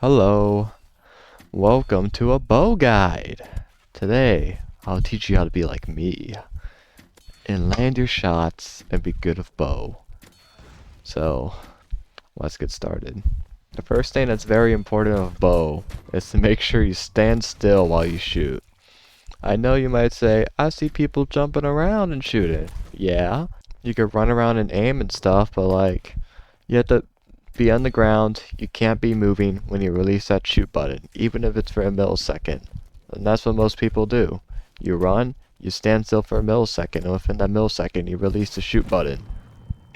Hello, welcome to a bow guide. Today, I'll teach you how to be like me and land your shots and be good with bow. So, let's get started. The first thing that's very important of bow is to make sure you stand still while you shoot. I know you might say, I see people jumping around and shooting. Yeah, you could run around and aim and stuff, but like, you have to be on the ground. You can't be moving when you release that shoot button, even if it's for a millisecond. And that's what most people do. You run, you stand still for a millisecond, and within that millisecond you release the shoot button.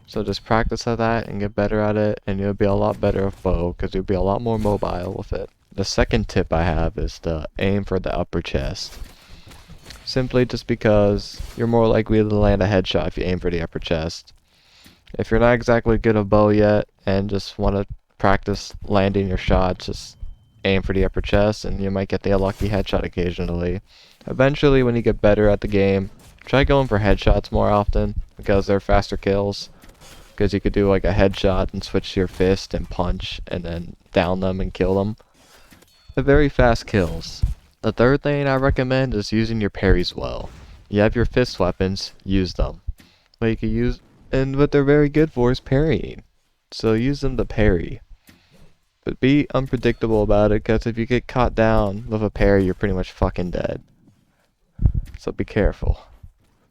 So just practice at that and get better at it, and you'll be a lot better with bow because you'll be a lot more mobile with it. The second tip I have is to aim for the upper chest. Simply just because you're more likely to land a headshot if you aim for the upper chest. If you're not exactly good at bow yet and just want to practice landing your shots, just aim for the upper chest and you might get the lucky headshot occasionally. Eventually, when you get better at the game, try going for headshots more often because they're faster kills. Because you could do like a headshot and switch to your fist and punch and then down them and kill them. They're very fast kills. The third thing I recommend is using your parries well. You have your fist weapons, use them. But you can use And what they're very good for is parrying. So use them to parry. But be unpredictable about it, because if you get caught down with a parry, you're pretty much fucking dead. So be careful.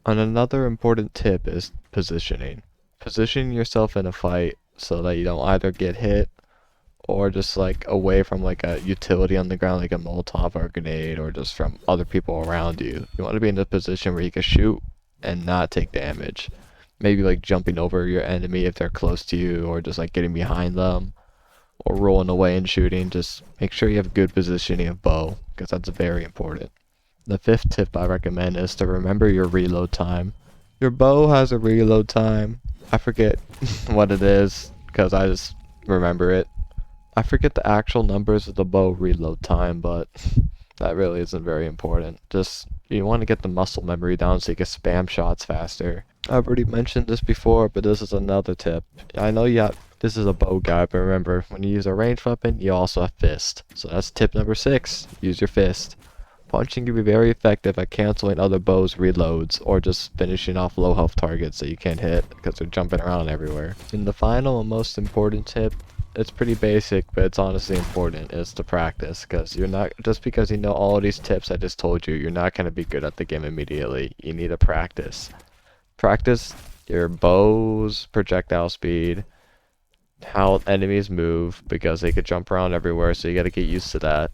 And another important tip is positioning. Position yourself in a fight so that you don't either get hit or just like away from like a utility on the ground like a Molotov or a grenade or just from other people around you. You want to be in a position where you can shoot and not take damage. Maybe like jumping over your enemy if they're close to you, or just like getting behind them, or rolling away and shooting. Just make sure you have good positioning of bow, because that's very important. The fifth tip I recommend is to remember your reload time. Your bow has a reload time. I forget what it is, because I just remember it. I forget the actual numbers of the bow reload time, but that really isn't very important. Just, you want to get the muscle memory down so you can spam shots faster. I've already mentioned this before, but this is another tip. I know this is a bow guide, but remember, when you use a ranged weapon, you also have fist. So that's tip number 6, use your fist. Punching can be very effective at canceling other bows' reloads, or just finishing off low health targets that you can't hit, because they're jumping around everywhere. And the final and most important tip, it's pretty basic, but it's honestly important, is to practice, because you're not, just because you know all of these tips I just told you, you're not going to be good at the game immediately. You need to practice. Practice your bow's projectile speed, how enemies move, because they could jump around everywhere, so you got to get used to that.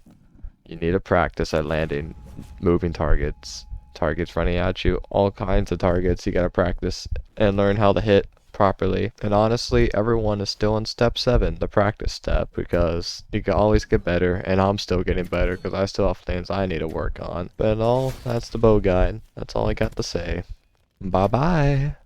You need to practice at landing moving targets, targets running at you, all kinds of targets. You got to practice and learn how to hit properly. And honestly, everyone is still in step 7, the practice step, because you can always get better, and I'm still getting better because I still have things I need to work on. But in all, that's the bow guide. That's all I got to say. Bye bye.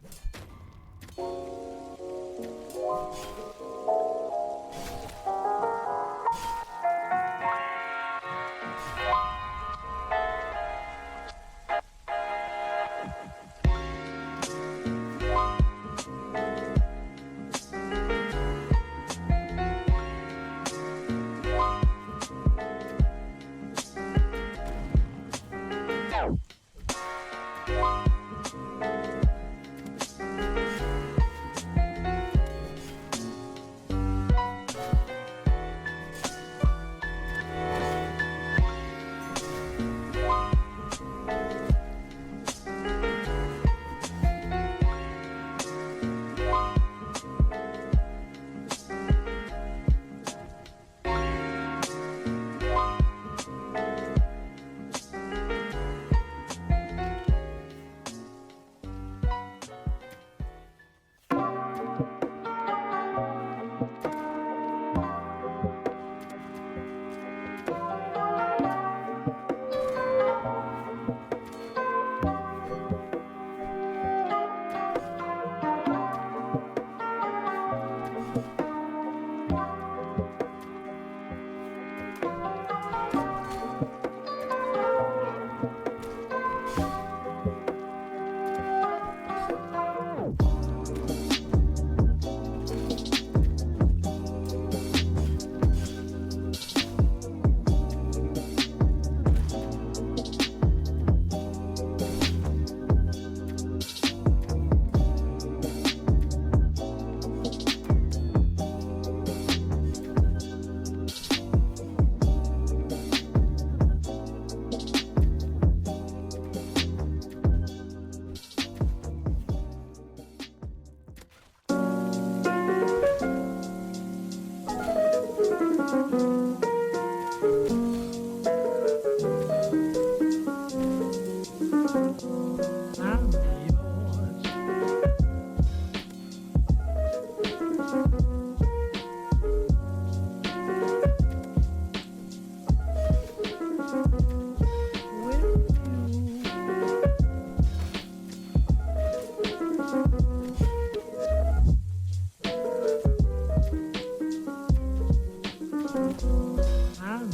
I'm